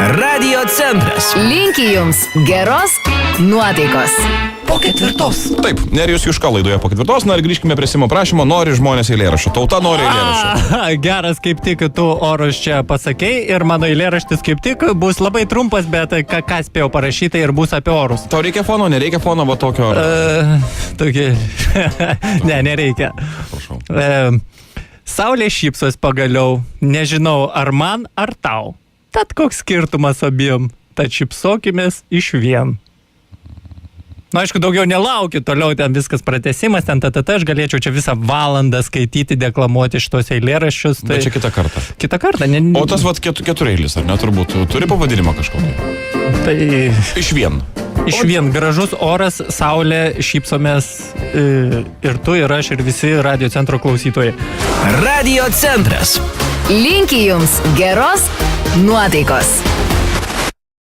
Radio centras. Linki jums geros nuotaikos. Po 4. Taip, Nerijus Juška laidoje po 4. Na ir grįžkime prie Simo prašymo. Nori žmonės eilėraščio. Tauta nori eilėraščio. Geras, kaip tik tu orus čia pasakei ir mano eilėraštis kaip tik bus labai trumpas, bet ką spėjau parašyti ir bus apie orus. Tau reikia fono, nereikia fono, va tokio. Tokį... ne, nereikia. Prašau. Saulė šypsos pagaliau, nežinau ar man, ar tau. Tad koks skirtumas abiem, tad šypsokimės iš vien. Na, aišku, daugiau nelaukiu, toliau ten viskas pratęsimas, ten aš galėčiau čia visą valandą skaityti, deklamuoti šitos eilėraščius. Bet čia kitą kartą. Kitą kartą, ne. O tas vat ketureilis, ar ne, turbūt, turi pavadinimą kažkokį? Tai... Iš vien. Iš vien gražus oras, saulė, šypsomės ir tu, ir aš, ir visi Radio Centro klausytojai. Radio centras. Linki jums geros nuotaikos.